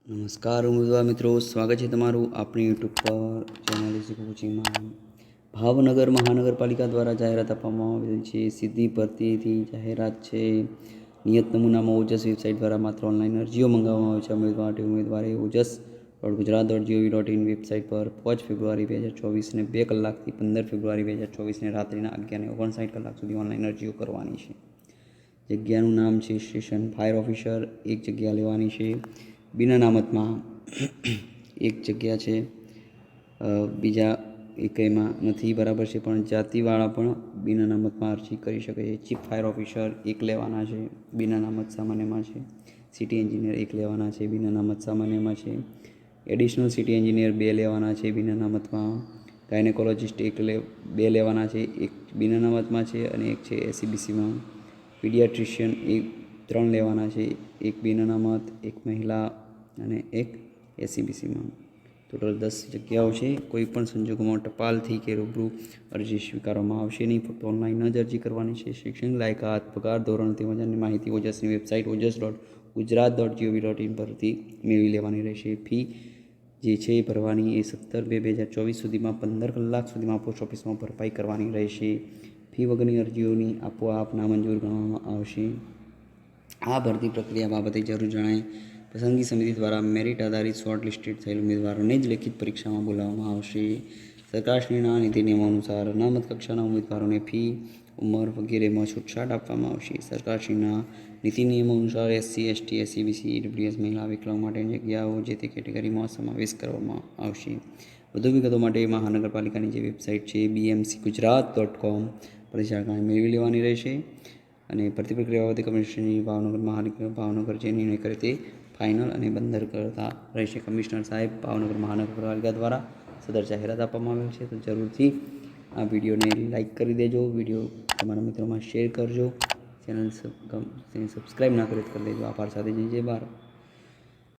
નમસ્કાર ઉમેદવાર મિત્રો, સ્વાગત છે તમારું આપણી યુટ્યુબ પર ચેનલ કોચિંગમાં. ભાવનગર મહાનગરપાલિકા દ્વારા જાહેરાત આપવામાં આવેલ છે. સીધી ભરતીથી જાહેરાત છે. નિયત નમૂનામાં ઓજસ વેબસાઇટ દ્વારા માત્ર ઓનલાઈન અરજીઓ મંગાવવામાં આવે છે. ઉમેદવારે ojas.gujarat.gov.in વેબસાઇટ પર 5 ફેબ્રુઆરી 2024ને 2 કલાકથી 15 ફેબ્રુઆરી 2024ને રાત્રિના 11:59 સુધી ઓનલાઈન અરજીઓ કરવાની છે. જગ્યાનું નામ છે સ્ટેશન ફાયર ઓફિસર. એક જગ્યા લેવાની છે. બિન અનામતમાં એક જગ્યા છે, બીજા એકેયમાં નથી, બરાબર છે, પણ જાતિવાળા પણ બિન અનામતમાં અરજી કરી શકે છે. ચીફ ફાયર ઓફિસર એક લેવાના છે, બિન અનામત સામાન્યમાં છે. સિટી એન્જિનિયર એક લેવાના છે, બિન અનામત સામાન્યમાં છે. એડિશનલ સિટી એન્જિનિયર 2 લેવાના છે, બિન અનામતમાં. ગાયનેકોલોજિસ્ટ 2 લેવાના છે, એક બિન અનામતમાં છે અને એક છે એસસીબીસીમાં. પીડિયાટ્રિશિયન 3 લેવાના છે, એક બિન અનામત, એક મહિલા અને એક એસસીબીસીમાં. ટોટલ 10 જગ્યાઓ છે. કોઈપણ સંજોગોમાં ટપાલથી કે રૂબરૂ અરજી સ્વીકારવામાં આવશે નહીં. ફક્ત ઓનલાઈન જ અરજી કરવાની છે. શૈક્ષણિક લાયકાત, પગાર ધોરણ તેમજ અન્ય માહિતી ઓજસની વેબસાઇટ ojas.gujarat.gov.in પરથી મેળવી લેવાની રહેશે. ફી જે છે એ ભરવાની એ 17/2/2024 સુધીમાં 15 કલાક સુધીમાં પોસ્ટ ઓફિસમાં ભરપાઈ કરવાની રહેશે. ફી વગરની અરજીઓની આપોઆપ નામંજૂર ગણવામાં આવશે. આ ભરતી પ્રક્રિયા બાબતે જરૂર જણાય. પસંદગી સમિતિ દ્વારા મેરિટ આધારિત શોર્ટ લિસ્ટેડ થયેલ ઉમેદવારોને જ લેખિત પરીક્ષામાં બોલાવવામાં આવશે. સરકારશ્રીના નીતિ નિયમો અનુસાર અનામત કક્ષાના ઉમેદવારોને ફી, ઉંમર વગેરેમાં છૂટછાટ આપવામાં આવશે. સરકારશ્રીના નીતિ નિયમો અનુસાર એસસી, એસટી, એસસીબીસી, ઈડબ્લ્યુએસ, મહિલા, વિકલાંગ માટેની જગ્યાઓ જે તે કેટેગરીમાં સમાવેશ કરવામાં આવશે. વધુ વિગતો માટે મહાનગરપાલિકાની જે વેબસાઇટ છે bmcgujarat.com પરથી જાણકારી મેળવી લેવાની રહેશે. અને ભરતી પ્રક્રિયા બાબતે કમિશનરની ભાવનગર જે નિર્ણય કરે તે ફાઇનલ અને બંદર કરતા રહેશે. કમિશનર સાહેબ, ભાવનગર મહાનગરપાલિકા દ્વારા સદર જાહેરાત આપવામાં આવેલ છે. તો જરૂરથી આ વિડીયોને લાઇક કરી દેજો, વિડીયો તમારા મિત્રોમાં શેર કરજો, ચેનલ સબસ્ક્રાઈબ ના કરે તો કરી દેજો. આભાર સાથે જય ભારત.